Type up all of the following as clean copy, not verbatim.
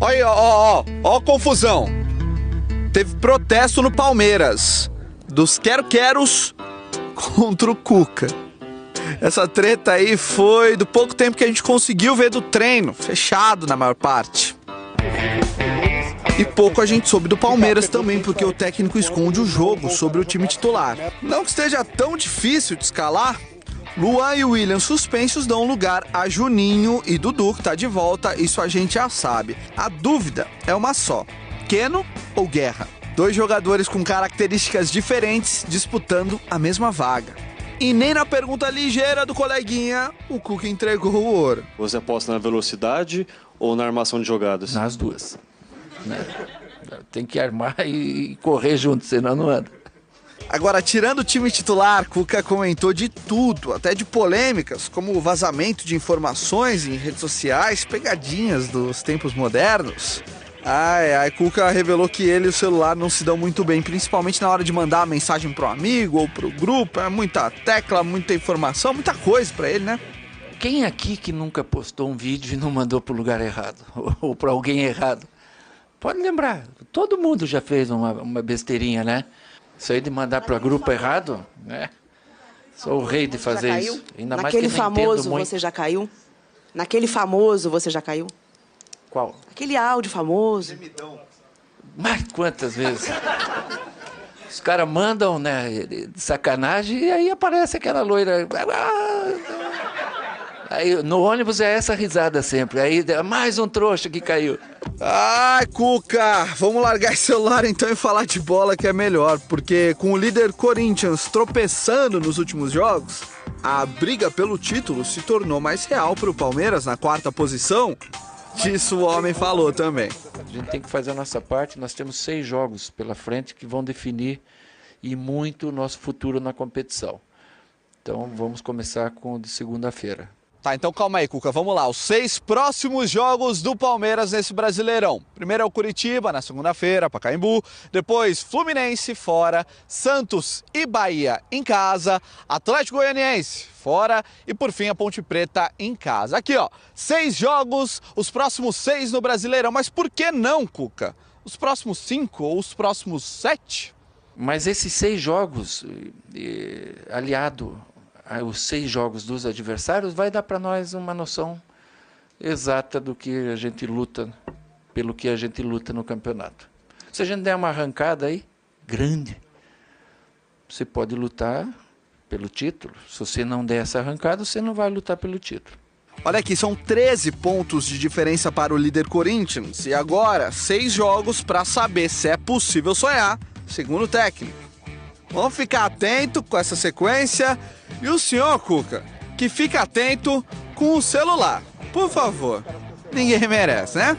Olha aí, ó a confusão. Teve protesto no Palmeiras dos quero-queros contra o Cuca. Essa treta aí foi do pouco tempo que a gente conseguiu ver do treino, fechado na maior parte. E pouco a gente soube do Palmeiras também, porque o técnico esconde o jogo sobre o time titular. Não que esteja tão difícil de escalar, Luan e William suspensos dão lugar a Juninho e Dudu, que tá de volta, isso a gente já sabe. A dúvida é uma só: Keno ou Guerra? Dois jogadores com características diferentes disputando a mesma vaga. E nem na pergunta ligeira do coleguinha, o Cuca entregou o ouro. Você aposta na velocidade ou na armação de jogadas? Nas duas. Né? Tem que armar e correr junto, senão não anda. Agora, tirando o time titular, Cuca comentou de tudo, até de polêmicas, como o vazamento de informações em redes sociais, pegadinhas dos tempos modernos. Cuca revelou que ele e o celular não se dão muito bem, principalmente na hora de mandar a mensagem pro amigo ou pro grupo. É muita tecla, muita informação, muita coisa pra ele, né? Quem aqui que nunca postou um vídeo e não mandou pro lugar errado? Ou pra alguém errado? Pode lembrar, todo mundo já fez uma besteirinha, né? Isso aí de mandar para grupo errado, né? Sou o rei de fazer isso. Ainda mais que eu não entendo muito. Você já caiu? Naquele famoso você já caiu? Qual? Aquele áudio famoso. Mas quantas vezes? Os caras mandam, né, de sacanagem, e aí aparece aquela loira. Aí no ônibus é essa risada sempre. Aí mais um trouxa que caiu. Ai, Cuca, vamos largar esse celular então e falar de bola, que é melhor. Porque com o líder Corinthians tropeçando nos últimos jogos, a briga pelo título se tornou mais real para o Palmeiras na 4ª posição. Disso o homem falou também. A gente tem que fazer a nossa parte. Nós temos 6 jogos pela frente que vão definir e muito o nosso futuro na competição. Então vamos começar com o de segunda-feira. Tá, então calma aí, Cuca, vamos lá. Os 6 próximos jogos do Palmeiras nesse Brasileirão. Primeiro é o Curitiba, na segunda-feira, Pacaembu. Depois, Fluminense fora, Santos e Bahia em casa, Atlético Goianiense fora e, por fim, a Ponte Preta em casa. Aqui, ó, 6 jogos, os próximos 6 no Brasileirão. Mas por que não, Cuca? Os próximos 5 ou os próximos 7? Mas esses 6 jogos, aliado os 6 jogos dos adversários, vai dar para nós uma noção exata do que a gente luta, pelo que a gente luta no campeonato. Se a gente der uma arrancada aí, grande, você pode lutar pelo título. Se você não der essa arrancada, você não vai lutar pelo título. Olha aqui, são 13 pontos de diferença para o líder Corinthians. E agora, 6 jogos para saber se é possível sonhar, segundo o técnico. Vamos ficar atento com essa sequência. E o senhor, Cuca, que fica atento com o celular. Por favor. Ninguém merece, né?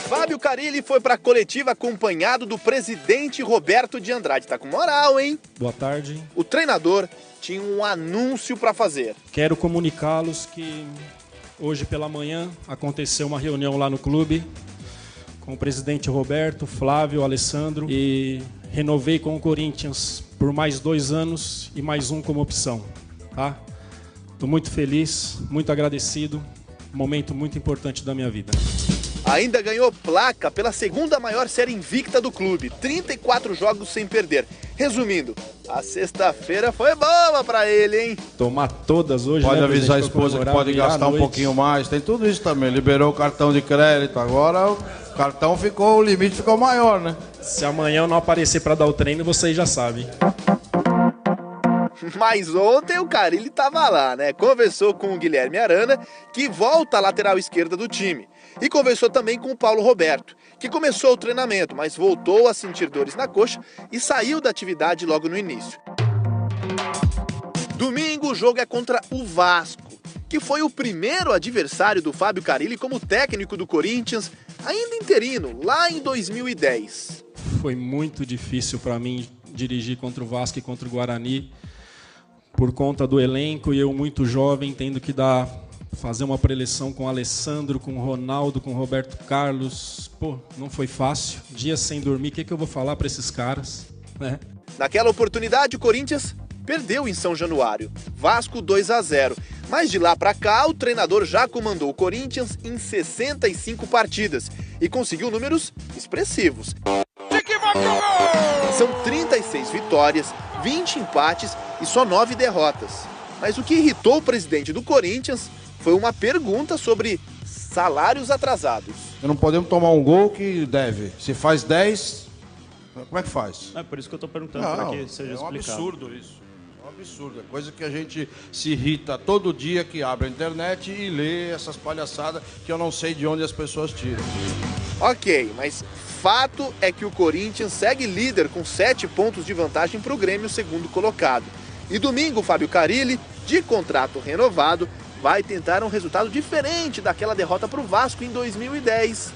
Fábio Carille foi para a coletiva acompanhado do presidente Roberto de Andrade. Tá com moral, hein? Boa tarde. O treinador tinha um anúncio para fazer. Quero comunicá-los que hoje pela manhã aconteceu uma reunião lá no clube com o presidente Roberto, Flávio, Alessandro, e renovei com o Corinthians por mais 2 anos e mais um como opção. Tá? Estou muito feliz, muito agradecido, momento muito importante da minha vida. Ainda ganhou placa pela 2ª maior série invicta do clube, 34 jogos sem perder. Resumindo, a sexta-feira foi boa pra ele, hein? Tomar todas hoje. Pode né, avisar a esposa que pode gastar um pouquinho mais, tem tudo isso também. Liberou o cartão de crédito, agora o cartão ficou, o limite ficou maior, né? Se amanhã eu não aparecer para dar o treino, vocês já sabem. Mas ontem o Carille tava lá, né? Conversou com o Guilherme Arana, que volta à lateral esquerda do time. E conversou também com o Paulo Roberto, que começou o treinamento, mas voltou a sentir dores na coxa e saiu da atividade logo no início. Domingo o jogo é contra o Vasco, que foi o primeiro adversário do Fábio Carille como técnico do Corinthians, ainda interino, lá em 2010. Foi muito difícil para mim dirigir contra o Vasco e contra o Guarani, por conta do elenco, e eu muito jovem, tendo que fazer uma preleção com o Alessandro, com o Ronaldo, com o Roberto Carlos. Pô, não foi fácil. Dias sem dormir, o que eu vou falar para esses caras, né? Naquela oportunidade, o Corinthians perdeu em São Januário, Vasco 2-0. Mas de lá para cá, o treinador já comandou o Corinthians em 65 partidas e conseguiu números expressivos. São 36 vitórias, 20 empates e só 9 derrotas. Mas o que irritou o presidente do Corinthians foi uma pergunta sobre salários atrasados. Não podemos tomar um gol que deve. Se faz 10, como é que faz? É por isso que eu estou perguntando, para que seja explicado. É um absurdo isso. É um absurdo. É coisa que a gente se irrita todo dia que abre a internet e lê essas palhaçadas que eu não sei de onde as pessoas tiram. Ok, mas fato é que o Corinthians segue líder com 7 pontos de vantagem para o Grêmio, segundo colocado. E domingo, Fábio Carille, de contrato renovado, vai tentar um resultado diferente daquela derrota para o Vasco em 2010,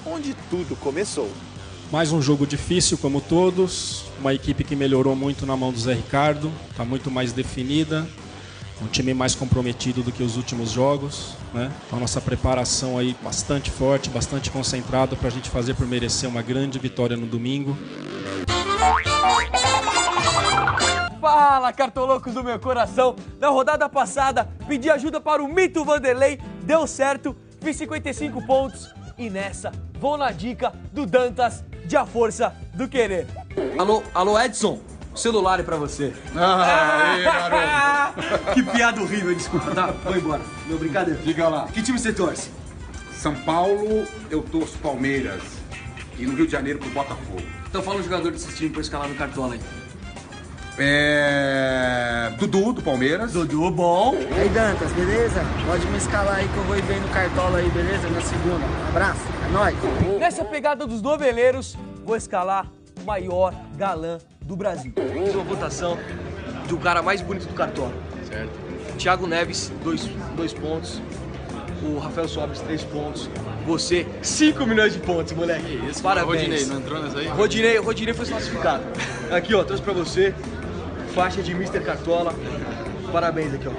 onde tudo começou. Mais um jogo difícil, como todos. Uma equipe que melhorou muito na mão do Zé Ricardo. Está muito mais definida. Um time mais comprometido do que os últimos jogos, né? Então, nossa preparação aí bastante forte, bastante concentrada para a gente fazer por merecer uma grande vitória no domingo. Fala, cartoloucos do meu coração! Na rodada passada, pedi ajuda para o Mito Vanderlei, deu certo, fiz 55 pontos e nessa vou na dica do Dantas de A Força do Querer. Alô Edson, celular é pra você. Aí, garoto. Que piada horrível, desculpa, tá? Vou embora. Meu brincadeira. Diga lá. Que time você torce? São Paulo, eu torço Palmeiras. E no Rio de Janeiro pro Botafogo. Então fala um jogador desse time pra eu escalar no cartola aí. Dudu, do Palmeiras. Dudu, bom. E aí, Dantas, beleza? Pode me escalar aí que eu vou ir bem no cartola aí, beleza? Na segunda. Um abraço, é nóis. Nessa pegada dos noveleiros, vou escalar o maior galã do Brasil. Fiz uma votação do cara mais bonito do cartola. Certo. Thiago Neves, 2 pontos. O Rafael Sobres, 3 pontos. Você, 5 milhões de pontos, moleque. Que isso, parabéns. Rodinei, não entrou nessa aí? Rodinei foi classificado. Aqui, ó, trouxe pra você. Faixa de Mr. Cartola. Parabéns aqui, ó.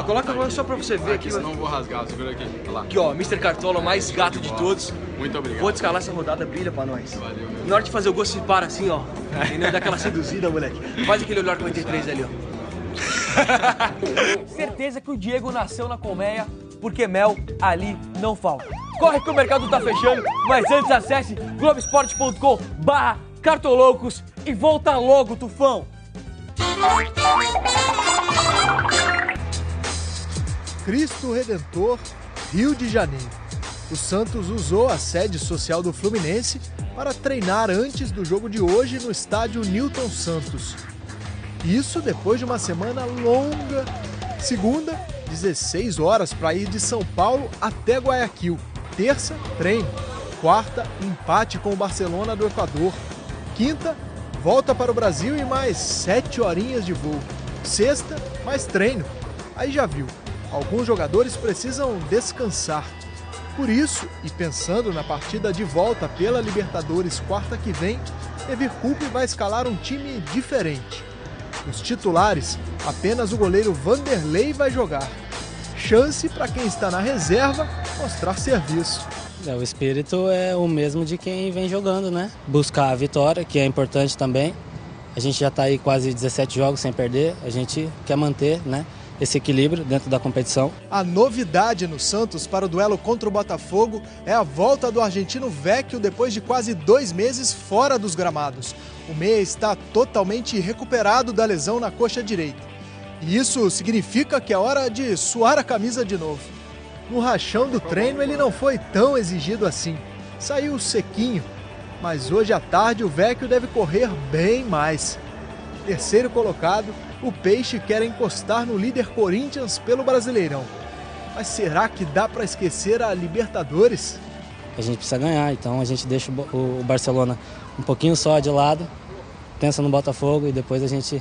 Coloca só pra você ver aqui. Senão eu vou rasgar, segura aqui. Olha lá. Aqui, ó, Mr. Cartola, o mais gato de todos. Muito obrigado. Vou descalar essa rodada, brilha pra nós. Valeu, meu. Na hora de fazer o gol, se para assim, ó. Entendeu? Dá aquela seduzida, moleque. Faz aquele olhar 43 ali, ó. Certeza que o Diego nasceu na colmeia, porque mel ali não falta. Corre que o mercado tá fechando, mas antes acesse globesport.com/cartoloucos e volta logo, Tufão. Cristo Redentor, Rio de Janeiro. O Santos usou a sede social do Fluminense para treinar antes do jogo de hoje no estádio Newton Santos. Isso depois de uma semana longa. Segunda, 16 horas para ir de São Paulo até Guayaquil. Terça, treino. Quarta, empate com o Barcelona do Equador. Quinta, volta para o Brasil e mais 7 horinhas de voo. Sexta, mais treino. Aí já viu, alguns jogadores precisam descansar. Por isso, e pensando na partida de volta pela Libertadores quarta que vem, Evir Coupe vai escalar um time diferente. Os titulares, apenas o goleiro Vanderlei vai jogar. Chance para quem está na reserva mostrar serviço. O espírito é o mesmo de quem vem jogando, né? Buscar a vitória, que é importante também. A gente já está aí quase 17 jogos sem perder. A gente quer manter, né, esse equilíbrio dentro da competição. A novidade no Santos para o duelo contra o Botafogo é a volta do argentino Vecchio depois de quase 2 meses fora dos gramados. O meia está totalmente recuperado da lesão na coxa direita. E isso significa que é hora de suar a camisa de novo. No rachão do treino ele não foi tão exigido assim. Saiu sequinho, mas hoje à tarde o Vecchio deve correr bem mais. Terceiro colocado, o Peixe quer encostar no líder Corinthians pelo Brasileirão. Mas será que dá para esquecer a Libertadores? A gente precisa ganhar, então a gente deixa o Barcelona um pouquinho só de lado, pensa no Botafogo e depois a gente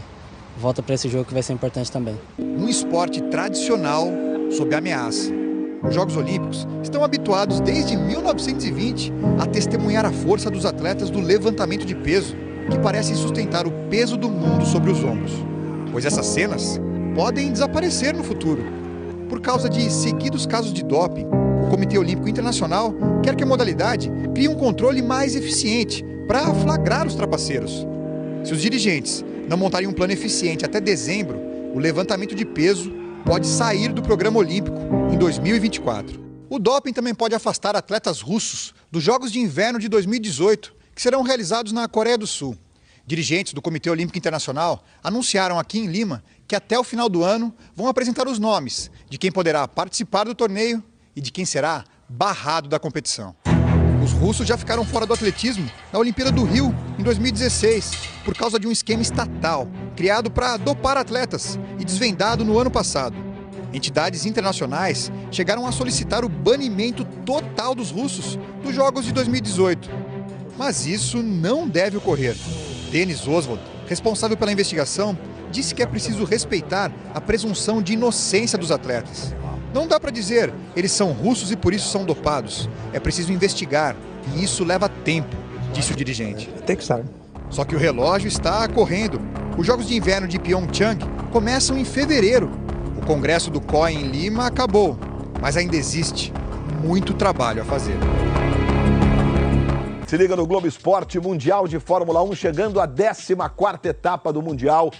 volta para esse jogo que vai ser importante também. Um esporte tradicional sob ameaça. Os Jogos Olímpicos estão habituados desde 1920 a testemunhar a força dos atletas do levantamento de peso, que parecem sustentar o peso do mundo sobre os ombros. Pois essas cenas podem desaparecer no futuro. Por causa de seguidos casos de doping, o Comitê Olímpico Internacional quer que a modalidade crie um controle mais eficiente para flagrar os trapaceiros. Se os dirigentes não montarem um plano eficiente até dezembro, o levantamento de peso pode sair do programa olímpico em 2024. O doping também pode afastar atletas russos dos Jogos de Inverno de 2018, que serão realizados na Coreia do Sul. Dirigentes do Comitê Olímpico Internacional anunciaram aqui em Lima que até o final do ano vão apresentar os nomes de quem poderá participar do torneio e de quem será barrado da competição. Os russos já ficaram fora do atletismo na Olimpíada do Rio, em 2016, por causa de um esquema estatal criado para dopar atletas e desvendado no ano passado. Entidades internacionais chegaram a solicitar o banimento total dos russos dos Jogos de 2018. Mas isso não deve ocorrer. Denis Oswald, responsável pela investigação, disse que é preciso respeitar a presunção de inocência dos atletas. Não dá para dizer, eles são russos e por isso são dopados. É preciso investigar e isso leva tempo, disse o dirigente. Só que o relógio está correndo. Os Jogos de Inverno de Pyeongchang começam em fevereiro. O congresso do COI em Lima acabou, mas ainda existe muito trabalho a fazer. Se liga no Globo Esporte, Mundial de Fórmula 1, chegando à 14ª etapa do Mundial.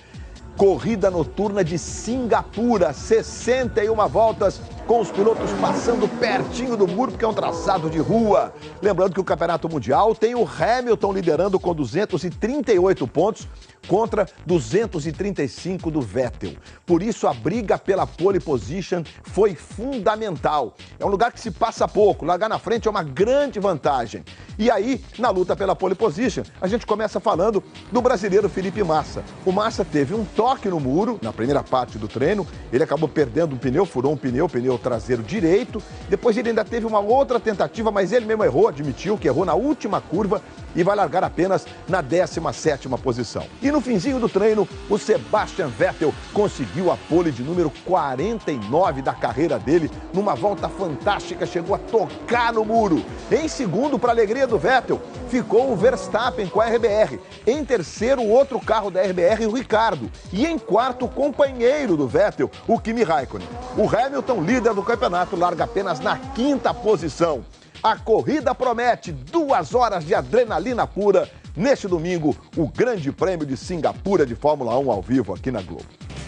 Corrida noturna de Singapura, 61 voltas, com os pilotos passando pertinho do muro, porque é um traçado de rua. Lembrando que o Campeonato Mundial tem o Hamilton liderando com 238 pontos contra 235 do Vettel. Por isso, a briga pela pole position foi fundamental. É um lugar que se passa pouco, largar na frente é uma grande vantagem. E aí, na luta pela pole position, a gente começa falando do brasileiro Felipe Massa. O Massa teve um toque no muro, na primeira parte do treino, ele acabou perdendo um pneu, furou um pneu traseiro direito, depois ele ainda teve uma outra tentativa, mas ele mesmo errou, admitiu que errou na última curva e vai largar apenas na 17ª posição. E no finzinho do treino, o Sebastian Vettel conseguiu a pole de número 49 da carreira dele, numa volta fantástica, chegou a tocar no muro. Em segundo, para a alegria do Vettel, ficou o Verstappen com a RBR. Em terceiro, o outro carro da RBR, o Ricardo. E em quarto, o companheiro do Vettel, o Kimi Raikkonen. O Hamilton, líder do campeonato, larga apenas na 5ª posição. A corrida promete 2 horas de adrenalina pura. Neste domingo, o Grande Prêmio de Singapura de Fórmula 1 ao vivo aqui na Globo.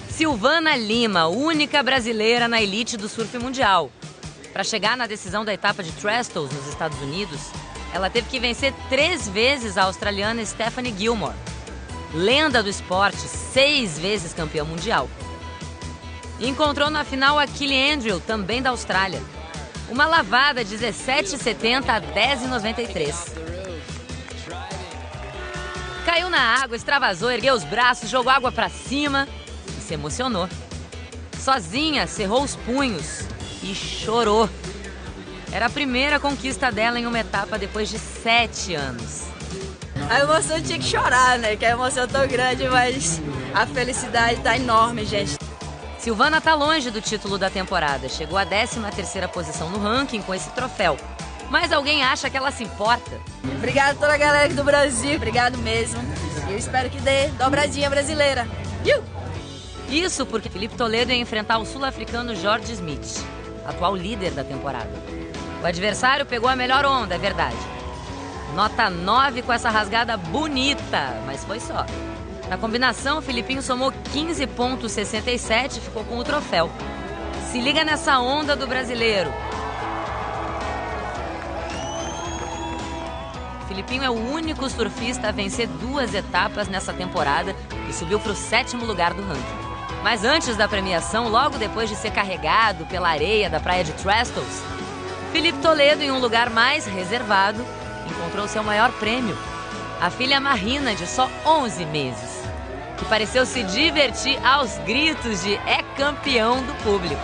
Silvana Lima, única brasileira na elite do surf mundial. Para chegar na decisão da etapa de Trestles, nos Estados Unidos, ela teve que vencer 3 vezes a australiana Stephanie Gilmore. Lenda do esporte, 6 vezes campeã mundial. Encontrou na final a Kelly Andrew, também da Austrália. Uma lavada 17,70 a 10,93. Caiu na água, extravasou, ergueu os braços, jogou água pra cima e se emocionou. Sozinha, cerrou os punhos e chorou. Era a primeira conquista dela em uma etapa depois de 7 anos. A emoção tinha que chorar, né? Que a emoção é tão grande, mas a felicidade tá enorme, gente. Silvana tá longe do título da temporada. Chegou à 13ª posição no ranking com esse troféu. Mas alguém acha que ela se importa? Obrigado a toda a galera aqui do Brasil. Obrigado mesmo. E eu espero que dê dobradinha brasileira. Isso porque Felipe Toledo ia enfrentar o sul-africano Jorge Smith, atual líder da temporada. O adversário pegou a melhor onda, é verdade. Nota 9 com essa rasgada bonita, mas foi só. Na combinação, o Filipinho somou 15,67 e ficou com o troféu. Se liga nessa onda do brasileiro. O Filipinho é o único surfista a vencer 2 etapas nessa temporada e subiu para o 7º lugar do ranking. Mas antes da premiação, logo depois de ser carregado pela areia da praia de Trestles, Felipe Toledo, em um lugar mais reservado, encontrou seu maior prêmio, a filha Marina, de só 11 meses, que pareceu se divertir aos gritos de "é campeão" do público.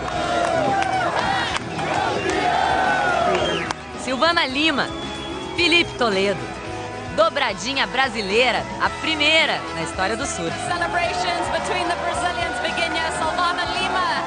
Silvana Lima, Felipe Toledo, dobradinha brasileira, a primeira na história do surf. Celebrations between the Brazilians begin. Silvana Lima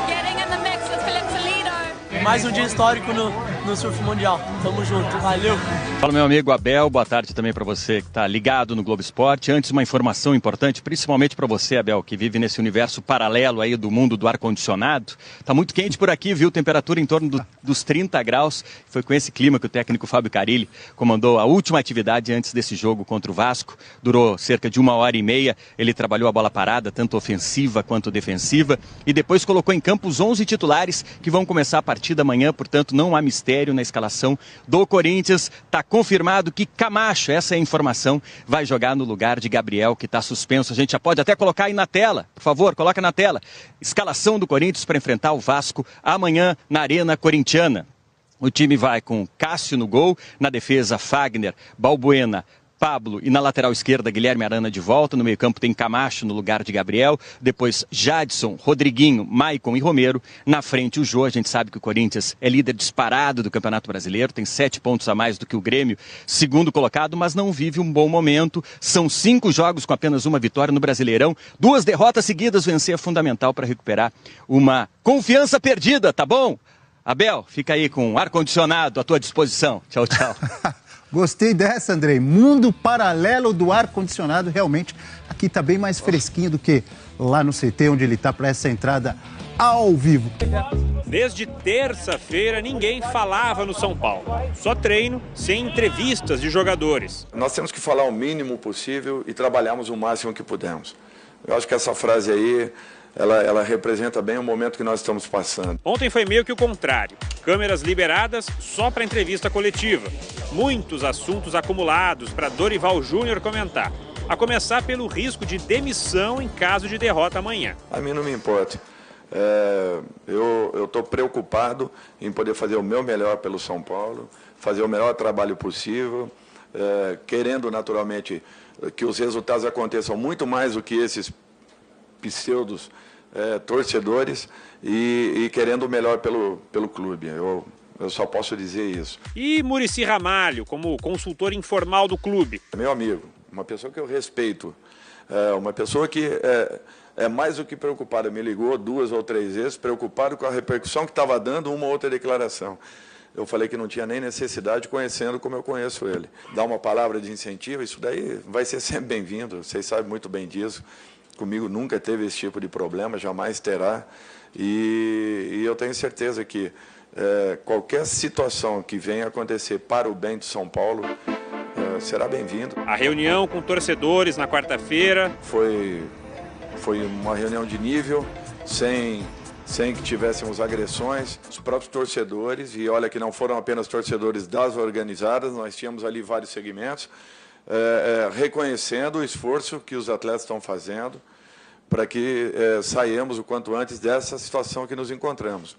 getting in the mix with Felipe Toledo. Mais um dia histórico no no Surf Mundial. Tamo junto, valeu! Fala, meu amigo Abel, boa tarde também para você que está ligado no Globo Esporte. Antes, uma informação importante, principalmente para você, Abel, que vive nesse universo paralelo aí do mundo do ar-condicionado. Tá muito quente por aqui, viu? Temperatura em torno dos 30 graus. Foi com esse clima que o técnico Fábio Carilli comandou a última atividade antes desse jogo contra o Vasco. Durou cerca de 1h30. Ele trabalhou a bola parada, tanto ofensiva quanto defensiva, e depois colocou em campo os 11 titulares que vão começar a partir da manhã, portanto não há mistério na escalação do Corinthians. Está confirmado que Camacho, essa é a informação, vai jogar no lugar de Gabriel, que está suspenso. A gente já pode até colocar aí na tela, por favor, coloca na tela. Escalação do Corinthians para enfrentar o Vasco amanhã na Arena Corintiana. O time vai com Cássio no gol, na defesa Fagner, Balbuena, Pablo e na lateral esquerda Guilherme Arana de volta. No meio campo tem Camacho no lugar de Gabriel, depois Jadson, Rodriguinho, Maicon e Romero. Na frente o Jô. A gente sabe que o Corinthians é líder disparado do Campeonato Brasileiro, tem 7 pontos a mais do que o Grêmio, segundo colocado, mas não vive um bom momento. São 5 jogos com apenas uma vitória no Brasileirão, 2 derrotas seguidas. Vencer é fundamental para recuperar uma confiança perdida, tá bom? Abel, fica aí com ar-condicionado à tua disposição. Tchau, tchau. Gostei dessa, Andrei. Mundo paralelo do ar-condicionado. Realmente, aqui está bem mais fresquinho do que lá no CT, onde ele está para essa entrada ao vivo. Desde terça-feira, ninguém falava no São Paulo. Só treino, sem entrevistas de jogadores. Nós temos que falar o mínimo possível e trabalharmos o máximo que pudermos. Eu acho que essa frase aí, ela representa bem o momento que nós estamos passando. Ontem foi meio que o contrário. Câmeras liberadas só para entrevista coletiva. Muitos assuntos acumulados para Dorival Júnior comentar. A começar pelo risco de demissão em caso de derrota amanhã. A mim não me importa. Eu estou preocupado em poder fazer o meu melhor pelo São Paulo, fazer o melhor trabalho possível, querendo naturalmente que os resultados aconteçam muito mais do que esses pseudos torcedores e querendo o melhor pelo clube. Eu só posso dizer isso. E Muricy Ramalho, como consultor informal do clube? Meu amigo, uma pessoa que eu respeito, uma pessoa que é mais do que preocupada. Me ligou 2 ou 3 vezes, preocupado com a repercussão que estava dando uma ou outra declaração. Eu falei que não tinha nem necessidade, conhecendo como eu conheço ele. Dar uma palavra de incentivo, isso daí vai ser sempre bem-vindo, vocês sabem muito bem disso. Comigo nunca teve esse tipo de problema, jamais terá. E eu tenho certeza que qualquer situação que venha acontecer para o bem de São Paulo será bem-vindo. A reunião com torcedores na quarta-feira. Foi uma reunião de nível, sem que tivéssemos agressões. Os próprios torcedores, e olha que não foram apenas torcedores das organizadas, nós tínhamos ali vários segmentos, reconhecendo o esforço que os atletas estão fazendo para que saiamos o quanto antes dessa situação que nos encontramos,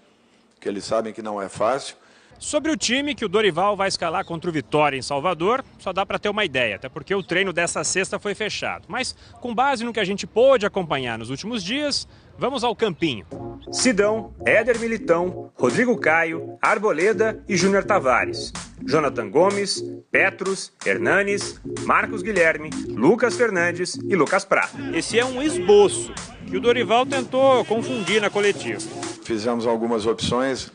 que eles sabem que não é fácil. Sobre o time que o Dorival vai escalar contra o Vitória em Salvador, só dá para ter uma ideia, até porque o treino dessa sexta foi fechado. Mas, com base no que a gente pôde acompanhar nos últimos dias, vamos ao campinho. Sidão, Éder Militão, Rodrigo Caio, Arboleda e Júnior Tavares. Jonathan Gomes, Petrus, Hernanes, Marcos Guilherme, Lucas Fernandes e Lucas Prata. Esse é um esboço que o Dorival tentou confundir na coletiva. Fizemos algumas opções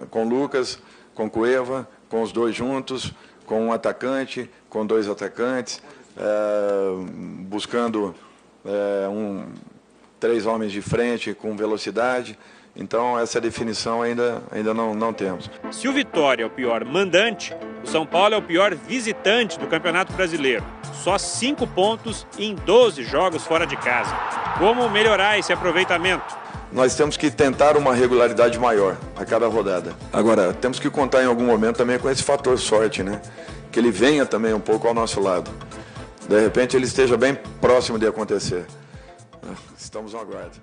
com Lucas, com Cueva, com os 2 juntos, com um atacante, com 2 atacantes, buscando 3 homens de frente com velocidade. Então essa definição ainda não temos. Se o Vitória é o pior mandante, o São Paulo é o pior visitante do Campeonato Brasileiro. Só 5 pontos em 12 jogos fora de casa. Como melhorar esse aproveitamento? Nós temos que tentar uma regularidade maior a cada rodada. Agora, temos que contar em algum momento também com esse fator sorte, né? Que ele venha também um pouco ao nosso lado. De repente ele esteja bem próximo de acontecer. Estamos no aguardo.